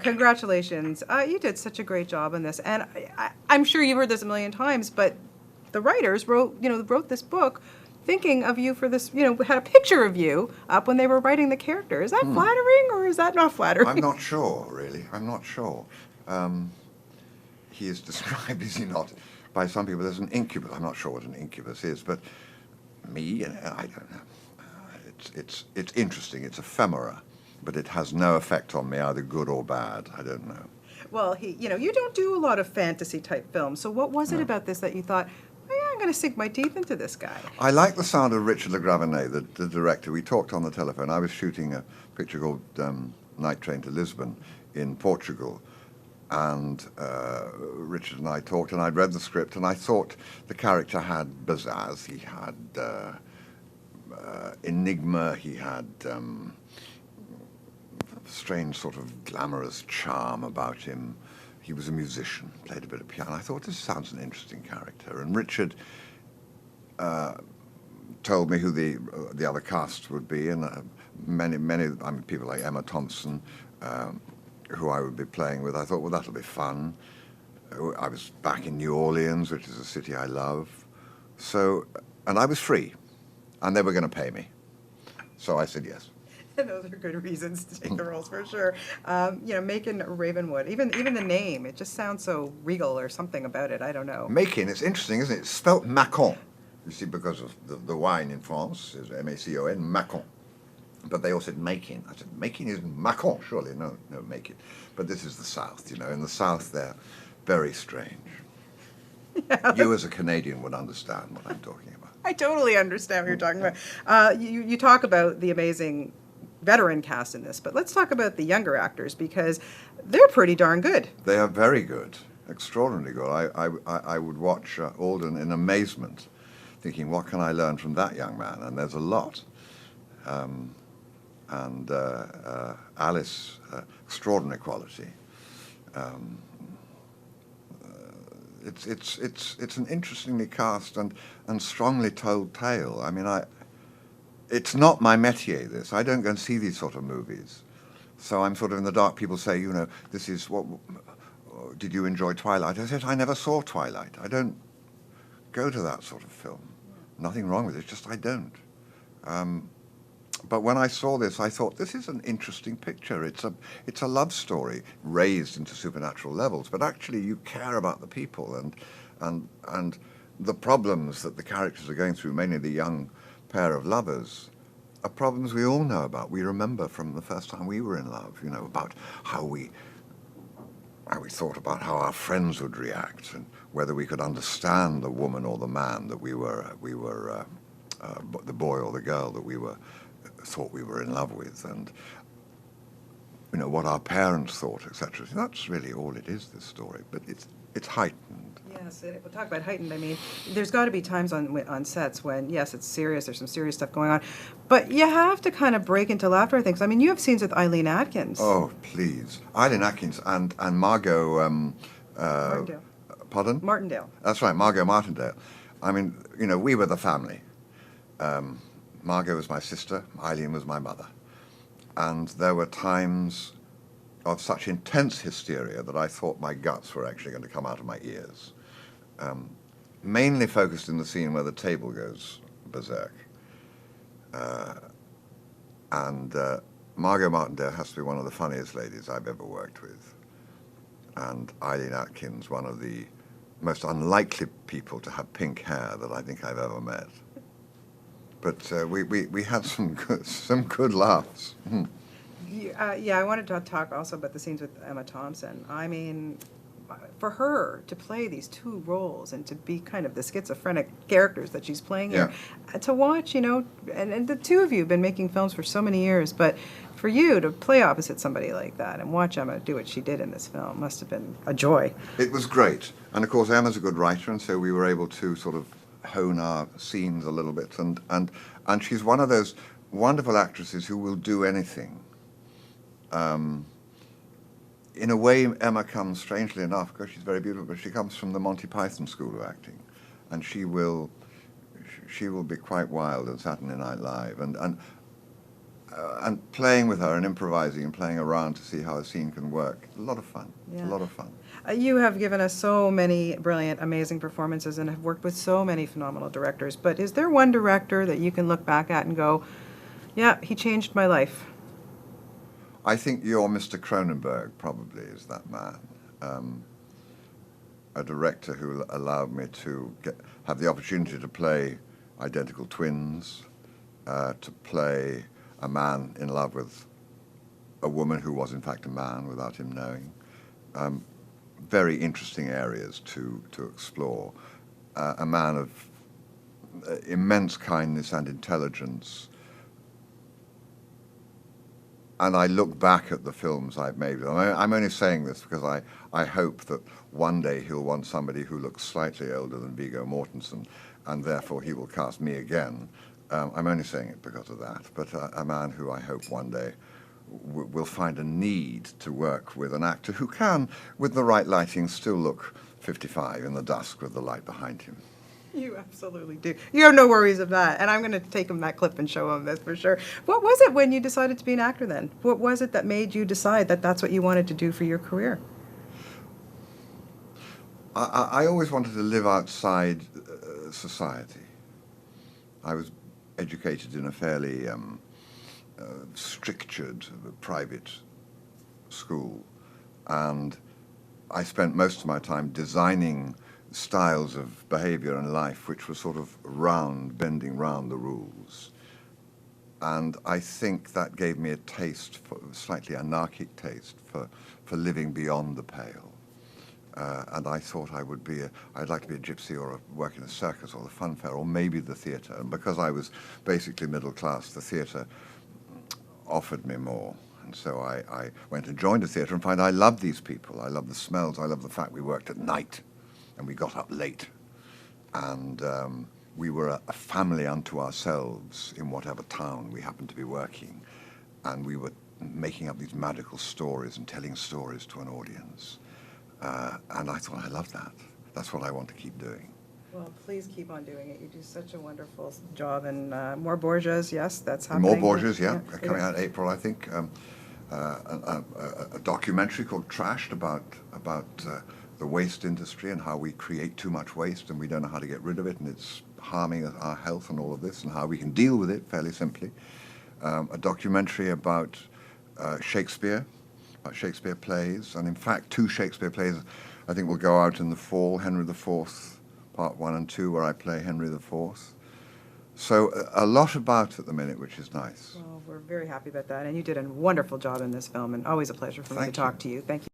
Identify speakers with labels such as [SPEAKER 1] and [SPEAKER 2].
[SPEAKER 1] Congratulations. You did such a great job in this. And I'm sure you've heard this a million times, but the writers wrote this book thinking of you for this, had a picture of you up when they were writing the character. Is that flattering or is that not flattering?
[SPEAKER 2] I'm not sure, really. I'm not sure. He is described, is he not, by some people as an incubus. I'm not sure what an incubus is, but me, I don't know. It's interesting. It's ephemera, but it has no effect on me, either good or bad. I don't know.
[SPEAKER 1] Well, you don't do a lot of fantasy type films. So what was it about this that you thought, oh, yeah, I'm going to sink my teeth into this guy?
[SPEAKER 2] I like the sound of Richard Le Gravenet, the director. We talked on the telephone. I was shooting a picture called Night Train to Lisbon in Portugal, and Richard and I talked, and I'd read the script, and I thought the character had pizzazz. He had enigma. He had strange sort of glamorous charm about him. He was a musician, played a bit of piano. I thought, this sounds an interesting character. And Richard told me who the other cast would be, and many, people like Emma Thompson, who I would be playing with. I thought, well, that'll be fun. I was back in New Orleans, which is a city I love. So, and I was free, and they were going to pay me. So I said yes.
[SPEAKER 1] Those are good reasons to take the roles for sure. Macon Ravenwood, even the name, it just sounds so regal or something about it. I don't know.
[SPEAKER 2] Macon, it's interesting, isn't it? It's spelt Macon. You see, because of the wine in France is M-A-C-O-N, Macon. But they all said Macon. I said, Macon is Macon, surely. No, Macon. But this is the South, In the South, they're very strange. Yeah, you as a Canadian would understand what I'm talking about.
[SPEAKER 1] I totally understand what you're talking about. You talk about the amazing veteran cast in this, but let's talk about the younger actors because they're pretty darn good.
[SPEAKER 2] They are very good, extraordinarily good. I would watch Alden in amazement, thinking, what can I learn from that young man? And there's a lot. Alice, extraordinary quality. It's an interestingly cast and strongly told tale. I mean, it's not my métier, this. I don't go and see these sort of movies. So I'm sort of in the dark. People say, this is what, did you enjoy Twilight? I said, I never saw Twilight. I don't go to that sort of film. Nothing wrong with it, it's just I don't. But when I saw this, I thought, this is an interesting picture. It's a love story raised into supernatural levels, but actually you care about the people and the problems that the characters are going through, mainly the young pair of lovers, are problems we all know about. We remember from the first time we were in love, about how we thought about how our friends would react and whether we could understand the woman or the man that we were the boy or the girl that we thought we were in love with, and what our parents thought, etc. That's really all it is, this story, but it's heightened.
[SPEAKER 1] Yes, we'll talk about heightened. I mean, there's got to be times on sets when, yes, it's serious, there's some serious stuff going on, but you have to kind of break into laughter, I think. So, I mean, you have scenes with Eileen Atkins.
[SPEAKER 2] Oh, please. Eileen Atkins and Margot...
[SPEAKER 1] Martindale.
[SPEAKER 2] Pardon?
[SPEAKER 1] Martindale.
[SPEAKER 2] That's right, Margot Martindale. I mean, we were the family. Margot was my sister, Eileen was my mother. And there were times of such intense hysteria that I thought my guts were actually going to come out of my ears. Mainly focused in the scene where the table goes berserk. Margot Martindale has to be one of the funniest ladies I've ever worked with. And Eileen Atkins, one of the most unlikely people to have pink hair that I think I've ever met. But we had some good laughs.
[SPEAKER 1] Yeah, I wanted to talk also about the scenes with Emma Thompson. I mean, for her to play these two roles and to be kind of the schizophrenic characters that she's playing here, to watch, and the two of you have been making films for so many years, but for you to play opposite somebody like that and watch Emma do what she did in this film must have been a joy.
[SPEAKER 2] It was great. And of course, Emma's a good writer, and so we were able to sort of hone our scenes a little bit, and she's one of those wonderful actresses who will do anything. In a way, Emma comes, strangely enough, because she's very beautiful, but she comes from the Monty Python school of acting, and she will be quite wild in Saturday Night Live, and and playing with her and improvising and playing around to see how a scene can work. A lot of fun. It's a
[SPEAKER 1] Yeah.
[SPEAKER 2] lot of fun.
[SPEAKER 1] You have given us so many brilliant, amazing performances and have worked with so many phenomenal directors, but is there one director that you can look back at and go, yeah, he changed my life?
[SPEAKER 2] I think your Mr. Cronenberg probably is that man. A director who allowed me to have the opportunity to play identical twins, to play a man in love with a woman who was in fact a man without him knowing. Very interesting areas to explore. A man of immense kindness and intelligence. And I look back at the films I've made. I'm only saying this because I hope that one day he'll want somebody who looks slightly older than Viggo Mortensen, and therefore he will cast me again. I'm only saying it because of that. But a man who I hope one day will find a need to work with an actor who can, with the right lighting, still look 55 in the dusk with the light behind him.
[SPEAKER 1] You absolutely do. You have no worries of that. And I'm going to take him that clip and show him this for sure. What was it when you decided to be an actor then? What was it that made you decide that that's what you wanted to do for your career?
[SPEAKER 2] I always wanted to live outside society. I was educated in a fairly strictured private school, and I spent most of my time designing styles of behavior and life which were sort of bending round the rules. And I think that gave me a taste, for slightly anarchic taste, for living beyond the pale. And I thought I'd like to be a gypsy or work in a circus or the fun fair or maybe the theatre. And because I was basically middle class, the theatre offered me more. And so I went and joined a theatre and found I loved these people. I loved the smells. I loved the fact we worked at night and we got up late. And we were a family unto ourselves in whatever town we happened to be working. And we were making up these magical stories and telling stories to an audience. And I thought, I love that. That's what I want to keep doing.
[SPEAKER 1] Well, please keep on doing it. You do such a wonderful job. And more Borgias, yes, that's happening.
[SPEAKER 2] More Borgias, yeah. Coming out in April, I think. A documentary called Trashed about the waste industry and how we create too much waste and we don't know how to get rid of it, and it's harming our health and all of this, and how we can deal with it fairly simply. A documentary about Shakespeare plays, and in fact 2 Shakespeare plays I think will go out in the fall, Henry IV, Part 1 and 2, where I play Henry IV. So a lot about at the minute, which is nice.
[SPEAKER 1] Well, we're very happy about that. And you did a wonderful job in this film, and always a pleasure for me to talk to you. Thank you.